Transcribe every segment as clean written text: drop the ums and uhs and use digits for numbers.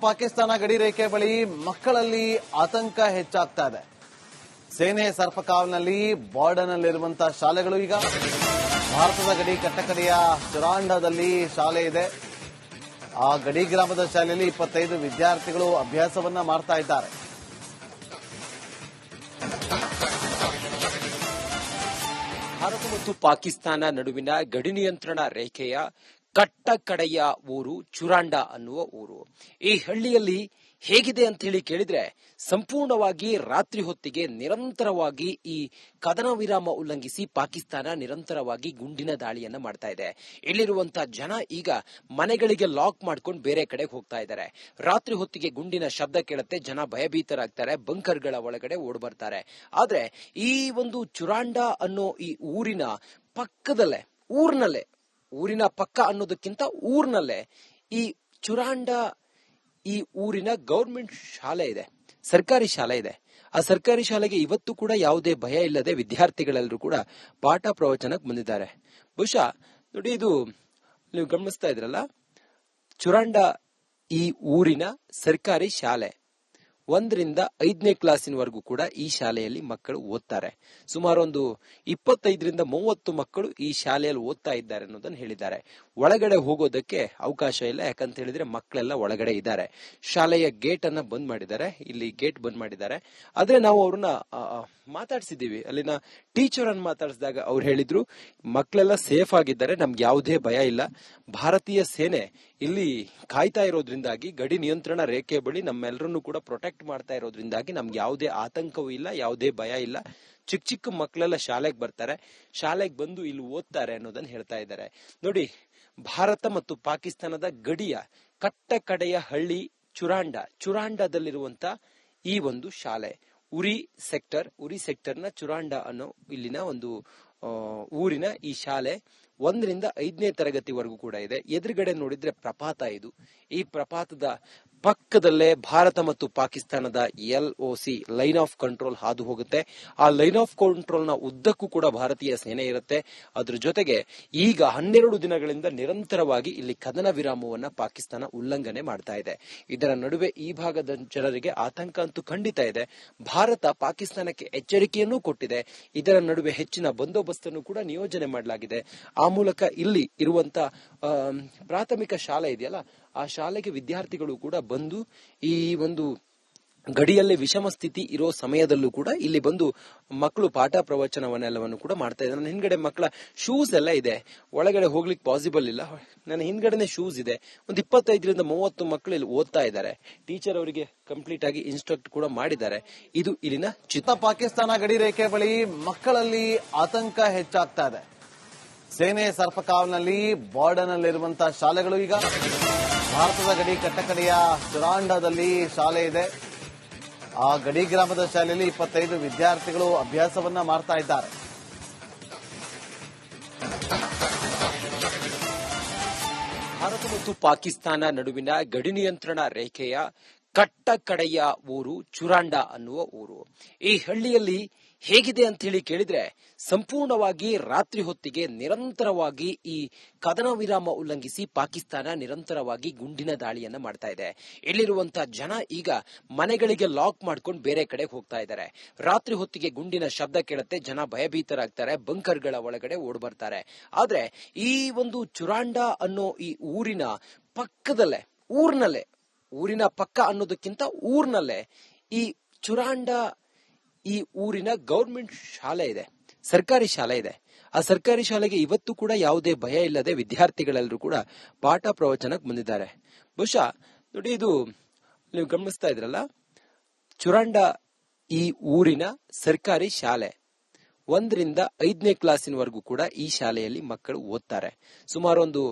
ಪಾಕಿಸ್ತಾನ ಗಡಿ ರೇಖೆ ಬಳಿ ಮಕ್ಕಳಲ್ಲಿ ಆತಂಕ ಹೆಚ್ಚಾಗ್ತಾ ಇದೆ. ಸೇನೆ ಸರ್ಪಕಾವ್ನಲ್ಲಿ ಬಾರ್ಡರ್ನಲ್ಲಿರುವಂತಹ ಶಾಲೆಗಳು ಈಗ ಭಾರತದ ಗಡಿ ಕಟ್ಟಕಡೆಯ ಚುರಾಂಡದಲ್ಲಿ ಶಾಲೆ ಇದೆ. ಆ ಗಡಿ ಗ್ರಾಮದ ಶಾಲೆಯಲ್ಲಿ 25 ವಿದ್ಯಾರ್ಥಿಗಳು ಅಭ್ಯಾಸವನ್ನ ಮಾಡ್ತಾ ಇದ್ದಾರೆ. ಭಾರತ ಮತ್ತು ಪಾಕಿಸ್ತಾನ ನಡುವಿನ ಗಡಿ ನಿಯಂತ್ರಣ ರೇಖೆಯ ಕಟ್ಟಕಡೆಯ ಊರು ಚುರಾಂಡ ಅನ್ನುವ ಊರು. ಈ ಹಳ್ಳಿಯಲ್ಲಿ ಹೇಗಿದೆ ಅಂತ ಹೇಳಿ ಕೇಳಿದ್ರೆ, ಸಂಪೂರ್ಣವಾಗಿ ರಾತ್ರಿ ಹೊತ್ತಿಗೆ ನಿರಂತರವಾಗಿ ಈ ಕದನ ವಿರಾಮ ಉಲ್ಲಂಘಿಸಿ ಪಾಕಿಸ್ತಾನ ನಿರಂತರವಾಗಿ ಗುಂಡಿನ ದಾಳಿಯನ್ನ ಮಾಡ್ತಾ ಇದೆ. ಇಲ್ಲಿರುವಂತಹ ಜನ ಈಗ ಮನೆಗಳಿಗೆ ಲಾಕ್ ಮಾಡ್ಕೊಂಡು ಬೇರೆ ಕಡೆಗೆ ಹೋಗ್ತಾ ಇದ್ದಾರೆ. ರಾತ್ರಿ ಹೊತ್ತಿಗೆ ಗುಂಡಿನ ಶಬ್ದ ಕೇಳುತ್ತೆ, ಜನ ಭಯಭೀತರಾಗ್ತಾರೆ, ಬಂಕರ್ಗಳ ಒಳಗಡೆ ಓಡ್ ಬರ್ತಾರೆ. ಆದ್ರೆ ಈ ಒಂದು ಚುರಾಂಡ ಅನ್ನೋ ಈ ಊರಿನ ಪಕ್ಕದಲ್ಲೇ, ಊರಿನ ಪಕ್ಕ ಅನ್ನೋದಕ್ಕಿಂತ ಊರ್ನಲ್ಲೇ ಈ ಚುರಾಂಡ ಈ ಊರಿನ ಗವರ್ಮೆಂಟ್ ಶಾಲೆ ಇದೆ, ಸರ್ಕಾರಿ ಶಾಲೆ ಇದೆ. ಆ ಸರ್ಕಾರಿ ಶಾಲೆಗೆ ಇವತ್ತು ಕೂಡ ಯಾವುದೇ ಭಯ ಇಲ್ಲದೆ ವಿದ್ಯಾರ್ಥಿಗಳೆಲ್ಲರೂ ಕೂಡ ಪಾಠ ಪ್ರವಚನಕ್ಕೆ ಬಂದಿದ್ದಾರೆ. ಬಹುಶಃ ನೋಡಿ, ಇದು ನೀವು ಗಮನಿಸ್ತಾ ಇದ್ರಲ್ಲ, ಚುರಾಂಡ ಈ ಊರಿನ ಸರ್ಕಾರಿ ಶಾಲೆ 1ರಿಂದ 5ನೇ ಕ್ಲಾಸಿನವರೆಗೂ ಕೂಡ ಈ ಶಾಲೆಯಲ್ಲಿ ಮಕ್ಕಳು ಓದ್ತಾರೆ. ಸುಮಾರು ಒಂದು 25ರಿಂದ 30 ಮಕ್ಕಳು ಈ ಶಾಲೆಯಲ್ಲಿ ಓದ್ತಾ ಇದ್ದಾರೆ ಅನ್ನೋದನ್ನ ಹೇಳಿದ್ದಾರೆ. ಒಳಗಡೆ ಹೋಗೋದಕ್ಕೆ ಅವಕಾಶ ಇಲ್ಲ, ಯಾಕಂತ ಹೇಳಿದ್ರೆ ಮಕ್ಕಳೆಲ್ಲ ಒಳಗಡೆ ಇದ್ದಾರೆ. ಶಾಲೆಯ ಗೇಟ್ ಅನ್ನ ಬಂದ್ ಮಾಡಿದ್ದಾರೆ, ಇಲ್ಲಿ ಗೇಟ್ ಬಂದ್ ಮಾಡಿದ್ದಾರೆ. ಆದ್ರೆ ನಾವು ಅವ್ರನ್ನ ಮಾತಾಡ್ಸಿದೀವಿ, ಅಲ್ಲಿನ ಟೀಚರ್ ಅನ್ನು ಮಾತಾಡಿಸಿದಾಗ ಅವ್ರು ಹೇಳಿದ್ರು, ಮಕ್ಕಳೆಲ್ಲ ಸೇಫ್ ಆಗಿದ್ದಾರೆ, ನಮ್ಗೆ ಯಾವುದೇ ಭಯ ಇಲ್ಲ. ಭಾರತೀಯ ಸೇನೆ ಇಲ್ಲಿ ಕಾಯ್ತಾ ಇರೋದ್ರಿಂದಾಗಿ, ಗಡಿ ನಿಯಂತ್ರಣ ರೇಖೆ ಬಳಿ ನಮ್ಮೆಲ್ಲರನ್ನು ಕೂಡ ಪ್ರೊಟೆಕ್ಟ್ ಮಾಡ್ತಾ ಇರೋದ್ರಿಂದಾಗಿ ನಮ್ಗೆ ಯಾವುದೇ ಆತಂಕವೂ ಇಲ್ಲ, ಯಾವುದೇ ಭಯ ಇಲ್ಲ. ಚಿಕ್ಕ ಚಿಕ್ಕ ಮಕ್ಕಳೆಲ್ಲ ಶಾಲೆಗೆ ಬರ್ತಾರೆ, ಶಾಲೆಗೆ ಬಂದು ಇಲ್ಲಿ ಓದ್ತಾರೆ ಅನ್ನೋದನ್ನ ಹೇಳ್ತಾ ಇದ್ದಾರೆ. ನೋಡಿ, ಭಾರತ ಮತ್ತು ಪಾಕಿಸ್ತಾನದ ಗಡಿಯ ಕಟ್ಟ ಕಡೆಯ ಹಳ್ಳಿ ಚುರಾಂಡದಲ್ಲಿರುವಂತ ಈ ಒಂದು ಶಾಲೆ, ಉರಿ ಸೆಕ್ಟರ್ನ ಚುರಾಂಡ ಅನ್ನೋ ಇಲ್ಲಿನ ಒಂದು ಊರಿನ ಈ ಶಾಲೆ 1ರಿಂದ 5ನೇ ತರಗತಿವರೆಗೂ ಕೂಡ ಇದೆ. ಎದುರುಗಡೆ ನೋಡಿದ್ರೆ ಪ್ರಪಾತ ಇದು. ಈ ಪ್ರಪಾತದ ಪಕ್ಕದಲ್ಲೇ ಭಾರತ ಮತ್ತು ಪಾಕಿಸ್ತಾನದ LOC ಲೈನ್ ಆಫ್ ಕಂಟ್ರೋಲ್ ಹಾದು ಹೋಗುತ್ತೆ. ಆ ಲೈನ್ ಆಫ್ ಕಂಟ್ರೋಲ್ ನ ಉದ್ದಕ್ಕೂ ಕೂಡ ಭಾರತೀಯ ಸೇನೆ ಇರುತ್ತೆ. ಅದ್ರ ಜೊತೆಗೆ ಈಗ 12 ದಿನಗಳಿಂದ ನಿರಂತರವಾಗಿ ಇಲ್ಲಿ ಕದನ ವಿರಾಮವನ್ನ ಪಾಕಿಸ್ತಾನ ಉಲ್ಲಂಘನೆ ಮಾಡ್ತಾ ಇದೆ. ಇದರ ನಡುವೆ ಈ ಭಾಗದ ಜನರಿಗೆ ಆತಂಕ ಅಂತೂ ಖಂಡಿತ ಇದೆ. ಭಾರತ ಪಾಕಿಸ್ತಾನಕ್ಕೆ ಎಚ್ಚರಿಕೆಯನ್ನೂ ಕೊಟ್ಟಿದೆ. ಇದರ ನಡುವೆ ಹೆಚ್ಚಿನ ಬಂದೋಬಸ್ತನ್ನು ಕೂಡ ನಿಯೋಜನೆ ಮಾಡಲಾಗಿದೆ. ಆ ಮೂಲಕ ಇಲ್ಲಿ ಇರುವಂತ ಪ್ರಾಥಮಿಕ ಶಾಲೆ ಇದೆಯಲ್ಲ, ಆ ಶಾಲೆಗೆ ವಿದ್ಯಾರ್ಥಿಗಳು ಕೂಡ ಬಂದು ಈ ಒಂದು ಗಡಿಯಲ್ಲಿ ವಿಷಮ ಸ್ಥಿತಿ ಇರೋ ಸಮಯದಲ್ಲೂ ಕೂಡ ಇಲ್ಲಿ ಬಂದು ಮಕ್ಕಳು ಪಾಠ ಪ್ರವಚನವನ್ನೆಲ್ಲವನ್ನು ಕೂಡ ಮಾಡ್ತಾ ಇದ್ದಾರೆ. ನನ್ನ ಹಿಂದ್ಗಡೆ ಮಕ್ಕಳ ಶೂಸ್ ಎಲ್ಲ ಇದೆ, ಒಳಗಡೆ ಹೋಗ್ಲಿಕ್ಕೆ ಪಾಸಿಬಲ್ ಇಲ್ಲ. ನನ್ನ ಹಿಂದ್ಗಡೆನೆ ಶೂಸ್ ಇದೆ. ಒಂದು 25ರಿಂದ 30 ಮಕ್ಕಳು ಇಲ್ಲಿ ಓದ್ತಾ ಇದ್ದಾರೆ. ಟೀಚರ್ ಅವರಿಗೆ ಕಂಪ್ಲೀಟ್ ಆಗಿ ಇನ್ಸ್ಟ್ರಕ್ಟ್ ಕೂಡ ಮಾಡಿದ್ದಾರೆ. ಇದು ಇಲ್ಲಿನ ಚಿತ್ರ. ಪಾಕಿಸ್ತಾನ ಗಡಿ ರೇಖೆ ಬಳಿ ಮಕ್ಕಳಲ್ಲಿ ಆತಂಕ ಹೆಚ್ಚಾಗ್ತಾ ಇದೆ. ಸೇನೆ ಸರ್ಪಕಾವ್ನಲ್ಲಿ ಬಾರ್ಡರ್ನಲ್ಲಿರುವಂತಹ ಶಾಲೆಗಳು ಈಗ ಭಾರತದ ಗಡಿ ಕಟ್ಟಕಡೆಯ ಚುರಾಂಡದಲ್ಲಿ ಶಾಲೆ ಇದೆ. ಆ ಗಡಿ ಗ್ರಾಮದ ಶಾಲೆಯಲ್ಲಿ 25 ವಿದ್ಯಾರ್ಥಿಗಳು ಅಭ್ಯಾಸವನ್ನ ಮಾಡ್ತಾ ಇದ್ದಾರೆ. ಭಾರತ ಮತ್ತು ಪಾಕಿಸ್ತಾನ ನಡುವಿನ ಗಡಿ ನಿಯಂತ್ರಣ ರೇಖೆಯ ಕಟ್ಟಕಡೆಯ ಊರು ಚುರಾಂಡ ಅನ್ನುವ ಊರು. ಈ ಹಳ್ಳಿಯಲ್ಲಿ ಹೇಗಿದೆ ಅಂತ ಹೇಳಿ ಕೇಳಿದ್ರೆ, ಸಂಪೂರ್ಣವಾಗಿ ರಾತ್ರಿ ಹೊತ್ತಿಗೆ ನಿರಂತರವಾಗಿ ಈ ಕದನ ವಿರಾಮ ಉಲ್ಲಂಘಿಸಿ ಪಾಕಿಸ್ತಾನ ನಿರಂತರವಾಗಿ ಗುಂಡಿನ ದಾಳಿಯನ್ನ ಮಾಡ್ತಾ ಇದೆ. ಇಲ್ಲಿರುವಂತಹ ಜನ ಈಗ ಮನೆಗಳಿಗೆ ಲಾಕ್ ಮಾಡ್ಕೊಂಡು ಬೇರೆ ಕಡೆಗೆ ಹೋಗ್ತಾ ಇದ್ದಾರೆ. ರಾತ್ರಿ ಹೊತ್ತಿಗೆ ಗುಂಡಿನ ಶಬ್ದ ಕೇಳುತ್ತೆ, ಜನ ಭಯಭೀತರಾಗ್ತಾರೆ, ಬಂಕರ್ಗಳ ಒಳಗಡೆ ಓಡ್ ಬರ್ತಾರೆ. ಆದ್ರೆ ಈ ಒಂದು ಚುರಾಂಡ ಅನ್ನೋ ಈ ಊರಿನ ಪಕ್ಕದಲ್ಲೇ, ಊರಿನ ಪಕ್ಕ ಅನ್ನೋದಕ್ಕಿಂತ ಊರ್ನಲ್ಲೇ ಈ ಚುರಾಂಡ ಈ ಊರಿನ ಗವರ್ಮೆಂಟ್ ಶಾಲೆ ಇದೆ, ಸರ್ಕಾರಿ ಶಾಲೆ ಇದೆ. ಆ ಸರ್ಕಾರಿ ಶಾಲೆಗೆ ಇವತ್ತು ಕೂಡ ಯಾವುದೇ ಭಯ ಇಲ್ಲದೆ ವಿದ್ಯಾರ್ಥಿಗಳೆಲ್ಲರೂ ಕೂಡ ಪಾಠ ಪ್ರವಚನಕ್ಕೆ ಬಂದಿದ್ದಾರೆ. ಬಹುಶಃ ನೋಡಿ, ಇದು ನೀವು ಗಮನಿಸ್ತಾ ಇದ್ರಲ್ಲ, ಚುರಾಂಡ ಈ ಊರಿನ ಸರ್ಕಾರಿ ಶಾಲೆ 1ರಿಂದ 5ನೇ ಕ್ಲಾಸಿನವರೆಗೂ ಕೂಡ ಈ ಶಾಲೆಯಲ್ಲಿ ಮಕ್ಕಳು ಓದ್ತಾರೆ. ಸುಮಾರು ಒಂದು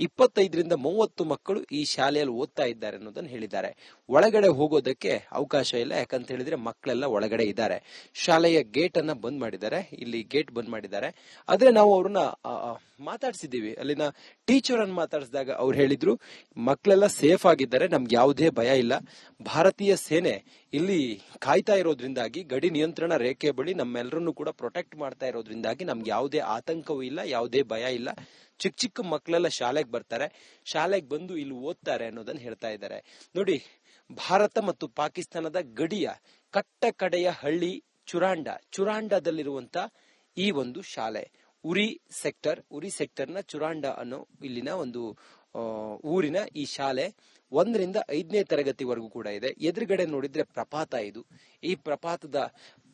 25ರಿಂದ 30 ಮಕ್ಕಳು ಈ ಶಾಲೆಯಲ್ಲಿ ಓದ್ತಾ ಇದ್ದಾರೆ ಅನ್ನೋದನ್ನ ಹೇಳಿದ್ದಾರೆ. ಒಳಗಡೆ ಹೋಗೋದಕ್ಕೆ ಅವಕಾಶ ಇಲ್ಲ, ಯಾಕಂತ ಹೇಳಿದ್ರೆ ಮಕ್ಕಳೆಲ್ಲ ಒಳಗಡೆ ಇದ್ದಾರೆ. ಶಾಲೆಯ ಗೇಟ್ ಅನ್ನ ಬಂದ್ ಮಾಡಿದ್ದಾರೆ, ಇಲ್ಲಿ ಗೇಟ್ ಬಂದ್ ಮಾಡಿದ್ದಾರೆ. ಆದ್ರೆ ನಾವು ಅವ್ರನ್ನ ಮಾತಾಡ್ಸಿದೀವಿ, ಅಲ್ಲಿನ ಟೀಚರ್ ಅನ್ನು ಮಾತಾಡಿಸಿದಾಗ ಅವ್ರು ಹೇಳಿದ್ರು ಮಕ್ಕಳೆಲ್ಲ ಸೇಫ್ ಆಗಿದ್ದಾರೆ, ನಮ್ಗೆ ಯಾವುದೇ ಭಯ ಇಲ್ಲ. ಭಾರತೀಯ ಸೇನೆ ಇಲ್ಲಿ ಕಾಯ್ತಾ ಇರೋದ್ರಿಂದಾಗಿ ಗಡಿ ನಿಯಂತ್ರಣ ರೇಖೆ ಬಳಿ ನಮ್ಮೆಲ್ಲರನ್ನು ಕೂಡ ಪ್ರೊಟೆಕ್ಟ್ ಮಾಡ್ತಾ ಇರೋದ್ರಿಂದಾಗಿ ನಮ್ಗೆ ಯಾವುದೇ ಆತಂಕವೂ ಇಲ್ಲ, ಯಾವುದೇ ಭಯ ಇಲ್ಲ. ಚಿಕ್ಕ ಚಿಕ್ಕ ಮಕ್ಕಳೆಲ್ಲ ಶಾಲೆಗೆ ಬರ್ತಾರೆ, ಶಾಲೆಗೆ ಬಂದು ಇಲ್ಲಿ ಓದ್ತಾರೆ ಅನ್ನೋದನ್ನ ಹೇಳ್ತಾ ಇದ್ದಾರೆ. ನೋಡಿ, ಭಾರತ ಮತ್ತು ಪಾಕಿಸ್ತಾನದ ಗಡಿಯ ಕಟ್ಟ ಕಡೆಯ ಹಳ್ಳಿ ಚುರಾಂಡದಲ್ಲಿರುವಂತ ಈ ಒಂದು ಶಾಲೆ ಉರಿ ಸೆಕ್ಟರ್ನ ಚುರಾಂಡ ಅನ್ನೋ ಇಲ್ಲಿನ ಒಂದು ಊರಿನ ಈ ಶಾಲೆ 1ರಿಂದ 5ನೇ ತರಗತಿವರೆಗೂ ಕೂಡ ಇದೆ. ಎದುರುಗಡೆ ನೋಡಿದ್ರೆ ಪ್ರಪಾತ ಇದು. ಈ ಪ್ರಪಾತದ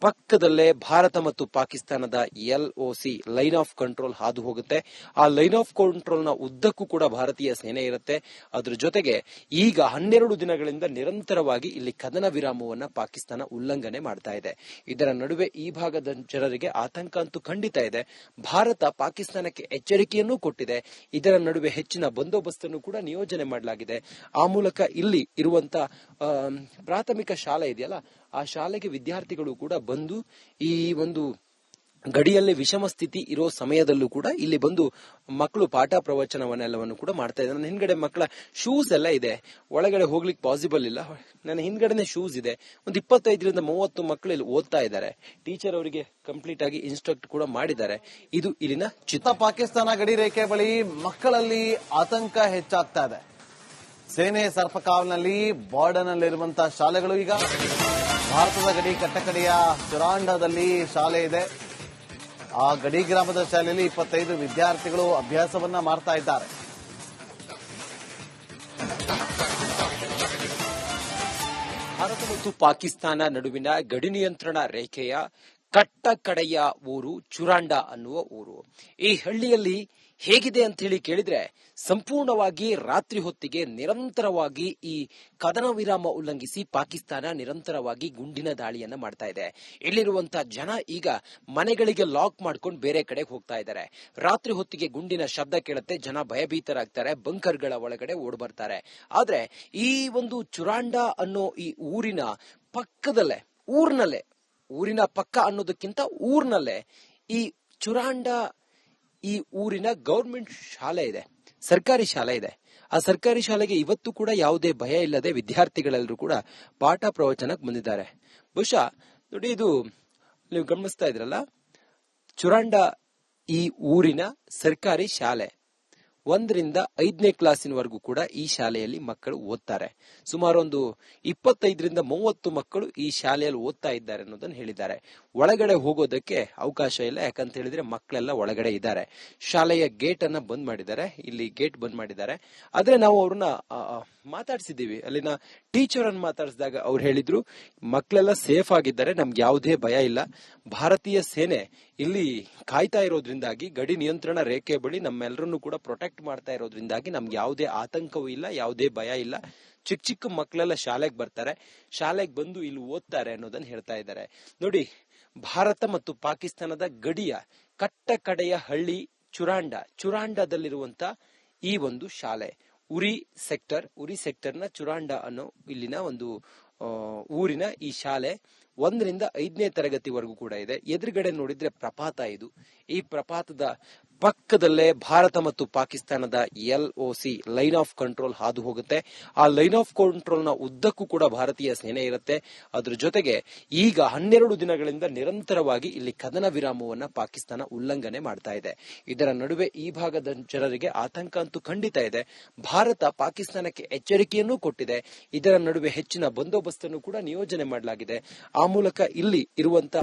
ಪಕ್ಕದಲ್ಲೇ ಭಾರತ ಮತ್ತು ಪಾಕಿಸ್ತಾನದ LOC ಲೈನ್ ಆಫ್ ಕಂಟ್ರೋಲ್ ಹಾದು ಹೋಗುತ್ತೆ. ಆ ಲೈನ್ ಆಫ್ ಕಂಟ್ರೋಲ್ ನ ಉದ್ದಕ್ಕೂ ಕೂಡ ಭಾರತೀಯ ಸೇನೆ ಇರುತ್ತೆ. ಅದ್ರ ಜೊತೆಗೆ ಈಗ 12 ದಿನಗಳಿಂದ ನಿರಂತರವಾಗಿ ಇಲ್ಲಿ ಕದನ ವಿರಾಮವನ್ನ ಪಾಕಿಸ್ತಾನ ಉಲ್ಲಂಘನೆ ಮಾಡ್ತಾ ಇದೆ. ಇದರ ನಡುವೆ ಈ ಭಾಗದ ಜನರಿಗೆ ಆತಂಕ ಅಂತೂ ಖಂಡಿತ ಇದೆ. ಭಾರತ ಪಾಕಿಸ್ತಾನಕ್ಕೆ ಎಚ್ಚರಿಕೆಯನ್ನೂ ಕೊಟ್ಟಿದೆ. ಇದರ ನಡುವೆ ಹೆಚ್ಚಿನ ಬಂದೋಬಸ್ತನ್ನು ಕೂಡ ನಿಯೋಜನೆ ಮಾಡಲಾಗಿದೆ. ಆ ಮೂಲಕ ಇಲ್ಲಿ ಇರುವಂತ ಪ್ರಾಥಮಿಕ ಶಾಲೆ ಇದೆಯಲ್ಲ, ಆ ಶಾಲೆಗೆ ವಿದ್ಯಾರ್ಥಿಗಳು ಕೂಡ ಬಂದು ಈ ಒಂದು ಗಡಿಯಲ್ಲಿ ವಿಷಮ ಸ್ಥಿತಿ ಇರೋ ಸಮಯದಲ್ಲೂ ಕೂಡ ಇಲ್ಲಿ ಬಂದು ಮಕ್ಕಳು ಪಾಠ ಪ್ರವಚನವನ್ನೆಲ್ಲವನ್ನು ಕೂಡ ಮಾಡ್ತಾ ಇದ್ದಾರೆ. ನನ್ನ ಹಿಂದ್ಗಡೆ ಮಕ್ಕಳ ಶೂಸ್ ಎಲ್ಲ ಇದೆ, ಒಳಗಡೆ ಹೋಗ್ಲಿಕ್ಕೆ ಪಾಸಿಬಲ್ ಇಲ್ಲ. ನನ್ನ ಹಿಂದ್ಗಡೆನೆ ಶೂಸ್ ಇದೆ. ಒಂದು 25ರಿಂದ 30 ಮಕ್ಕಳು ಇಲ್ಲಿ ಓದ್ತಾ ಇದ್ದಾರೆ. ಟೀಚರ್ ಅವರಿಗೆ ಕಂಪ್ಲೀಟ್ ಆಗಿ ಇನ್ಸ್ಟ್ರಕ್ಟ್ ಕೂಡ ಮಾಡಿದ್ದಾರೆ. ಇದು ಇಲ್ಲಿನ ಚಿತ್ರ. ಪಾಕಿಸ್ತಾನ ಗಡಿ ರೇಖೆ ಬಳಿ ಮಕ್ಕಳಲ್ಲಿ ಆತಂಕ ಹೆಚ್ಚಾಗ್ತಾ ಇದೆ. ಸೇನೆ ಸರ್ಪಕಾವಲ್ನಲ್ಲಿ ಬಾರ್ಡರ್ನಲ್ಲಿರುವಂತಹ ಶಾಲೆಗಳು ಈಗ ಭಾರತದ ಗಡಿ ಕಟ್ಟಕಡೆಯ ಚುರಾಂಡದಲ್ಲಿ ಶಾಲೆ ಇದೆ. ಆ ಗಡಿ ಗ್ರಾಮದ ಶಾಲೆಯಲ್ಲಿ 25 ವಿದ್ಯಾರ್ಥಿಗಳು ಅಭ್ಯಾಸವನ್ನ ಮಾಡ್ತಾ ಇದ್ದಾರೆ. ಭಾರತ ಮತ್ತು ಪಾಕಿಸ್ತಾನ ನಡುವಿನ ಗಡಿ ನಿಯಂತ್ರಣ ರೇಖೆಯ ಕಟ್ಟ ಕಡೆಯ ಊರು ಚುರಾಂಡ ಅನ್ನುವ ಊರು. ಈ ಹಳ್ಳಿಯಲ್ಲಿ ಹೇಗಿದೆ ಅಂತ ಹೇಳಿ ಕೇಳಿದ್ರೆ, ಸಂಪೂರ್ಣವಾಗಿ ರಾತ್ರಿ ಹೊತ್ತಿಗೆ ನಿರಂತರವಾಗಿ ಈ ಕದನ ವಿರಾಮ ಉಲ್ಲಂಘಿಸಿ ಪಾಕಿಸ್ತಾನ ನಿರಂತರವಾಗಿ ಗುಂಡಿನ ದಾಳಿಯನ್ನ ಮಾಡ್ತಾ ಇದೆ. ಇಲ್ಲಿರುವಂತಹ ಜನ ಈಗ ಮನೆಗಳಿಗೆ ಲಾಕ್ ಮಾಡ್ಕೊಂಡು ಬೇರೆ ಕಡೆಗೆ ಹೋಗ್ತಾ ಇದ್ದಾರೆ. ರಾತ್ರಿ ಹೊತ್ತಿಗೆ ಗುಂಡಿನ ಶಬ್ದ ಕೇಳುತ್ತೆ, ಜನ ಭಯಭೀತರಾಗ್ತಾರೆ, ಬಂಕರ್ಗಳ ಒಳಗಡೆ ಓಡ್ ಬರ್ತಾರೆ. ಆದ್ರೆ ಈ ಒಂದು ಚುರಾಂಡ ಅನ್ನೋ ಈ ಊರಿನ ಪಕ್ಕದಲ್ಲೇ, ಊರಿನ ಪಕ್ಕ ಅನ್ನೋದಕ್ಕಿಂತ ಊರ್ನಲ್ಲೇ ಈ ಚುರಾಂಡ ಈ ಊರಿನ ಗವರ್ಮೆಂಟ್ ಶಾಲೆ ಇದೆ, ಸರ್ಕಾರಿ ಶಾಲೆ ಇದೆ. ಆ ಸರ್ಕಾರಿ ಶಾಲೆಗೆ ಇವತ್ತು ಕೂಡ ಯಾವುದೇ ಭಯ ಇಲ್ಲದೆ ವಿದ್ಯಾರ್ಥಿಗಳೆಲ್ಲರೂ ಕೂಡ ಪಾಠ ಪ್ರವಚನಕ್ಕೆ ಬಂದಿದ್ದಾರೆ. ಬಹುಶಃ ನೋಡಿ, ಇದು ನೀವು ಗಮನಿಸ್ತಾ ಇದ್ರಲ್ಲ, ಚುರಾಂಡ ಈ ಊರಿನ ಸರ್ಕಾರಿ ಶಾಲೆ 1ರಿಂದ 5ನೇ ಕ್ಲಾಸಿನವರೆಗೂ ಕೂಡ ಈ ಶಾಲೆಯಲ್ಲಿ ಮಕ್ಕಳು ಓದ್ತಾರೆ. ಸುಮಾರು ಒಂದು 25ರಿಂದ 30 ಮಕ್ಕಳು ಈ ಶಾಲೆಯಲ್ಲಿ ಓದ್ತಾ ಇದ್ದಾರೆ ಅನ್ನೋದನ್ನ ಹೇಳಿದ್ದಾರೆ. ಒಳಗಡೆ ಹೋಗೋದಕ್ಕೆ ಅವಕಾಶ ಇಲ್ಲ, ಯಾಕಂತ ಹೇಳಿದ್ರೆ ಮಕ್ಕಳೆಲ್ಲ ಒಳಗಡೆ ಇದ್ದಾರೆ. ಶಾಲೆಯ ಗೇಟ್ ಅನ್ನ ಬಂದ್ ಮಾಡಿದ್ದಾರೆ, ಇಲ್ಲಿ ಗೇಟ್ ಬಂದ್ ಮಾಡಿದ್ದಾರೆ. ಆದ್ರೆ ನಾವು ಅವ್ರನ್ನ ಮಾತಾಡ್ಸಿದೀವಿ, ಅಲ್ಲಿನ ಟೀಚರ್ ಅನ್ನು ಮಾತಾಡಿಸಿದಾಗ ಅವ್ರು ಹೇಳಿದ್ರು ಮಕ್ಕಳೆಲ್ಲ ಸೇಫ್ ಆಗಿದ್ದಾರೆ, ನಮ್ಗೆ ಯಾವುದೇ ಭಯ ಇಲ್ಲ. ಭಾರತೀಯ ಸೇನೆ ಇಲ್ಲಿ ಕಾಯ್ತಾ ಇರೋದ್ರಿಂದಾಗಿ ಗಡಿ ನಿಯಂತ್ರಣ ರೇಖೆ ಬಳಿ ನಮ್ಮೆಲ್ಲರನ್ನು ಕೂಡ ಪ್ರೊಟೆಕ್ಟ್ ಮಾಡ್ತಾ ಇರೋದ್ರಿಂದಾಗಿ ನಮ್ಗೆ ಯಾವುದೇ ಆತಂಕವೂ ಇಲ್ಲ, ಯಾವುದೇ ಭಯ ಇಲ್ಲ. ಚಿಕ್ಕ ಚಿಕ್ಕ ಮಕ್ಕಳೆಲ್ಲ ಶಾಲೆಗೆ ಬರ್ತಾರೆ, ಶಾಲೆಗೆ ಬಂದು ಇಲ್ಲಿ ಓದ್ತಾರೆ ಅನ್ನೋದನ್ನ ಹೇಳ್ತಾ ಇದ್ದಾರೆ. ನೋಡಿ, ಭಾರತ ಮತ್ತು ಪಾಕಿಸ್ತಾನದ ಗಡಿಯ ಕಟ್ಟ ಕಡೆಯ ಹಳ್ಳಿ ಚುರಾಂಡದಲ್ಲಿರುವಂತ ಈ ಒಂದು ಶಾಲೆ ಉರಿ ಸೆಕ್ಟರ್ನ ಚುರಾಂಡ ಅನ್ನೋ ಇಲ್ಲಿನ ಒಂದು ಊರಿನ ಈ ಶಾಲೆ 1ರಿಂದ 5ನೇ ತರಗತಿವರೆಗೂ ಕೂಡ ಇದೆ. ಎದುರುಗಡೆ ನೋಡಿದ್ರೆ ಪ್ರಪಾತ ಇದು. ಈ ಪ್ರಪಾತದ ಪಕ್ಕದಲ್ಲೇ ಭಾರತ ಮತ್ತು ಪಾಕಿಸ್ತಾನದ LOC ಲೈನ್ ಆಫ್ ಕಂಟ್ರೋಲ್ ಹಾದು ಹೋಗುತ್ತೆ. ಆ ಲೈನ್ ಆಫ್ ಕಂಟ್ರೋಲ್ ನ ಉದ್ದಕ್ಕೂ ಕೂಡ ಭಾರತೀಯ ಸೇನೆ ಇರುತ್ತೆ. ಅದ್ರ ಜೊತೆಗೆ ಈಗ 12 ದಿನಗಳಿಂದ ನಿರಂತರವಾಗಿ ಇಲ್ಲಿ ಕದನ ವಿರಾಮವನ್ನ ಪಾಕಿಸ್ತಾನ ಉಲ್ಲಂಘನೆ ಮಾಡ್ತಾ ಇದೆ. ಇದರ ನಡುವೆ ಈ ಭಾಗದ ಜನರಿಗೆ ಆತಂಕ ಅಂತೂ ಖಂಡಿತ ಇದೆ. ಭಾರತ ಪಾಕಿಸ್ತಾನಕ್ಕೆ ಎಚ್ಚರಿಕೆಯನ್ನೂ ಕೊಟ್ಟಿದೆ. ಇದರ ನಡುವೆ ಹೆಚ್ಚಿನ ಬಂದೋಬಸ್ತನ್ನು ಕೂಡ ನಿಯೋಜನೆ ಮಾಡಲಾಗಿದೆ. ಆ ಮೂಲಕ ಇಲ್ಲಿ ಇರುವಂತ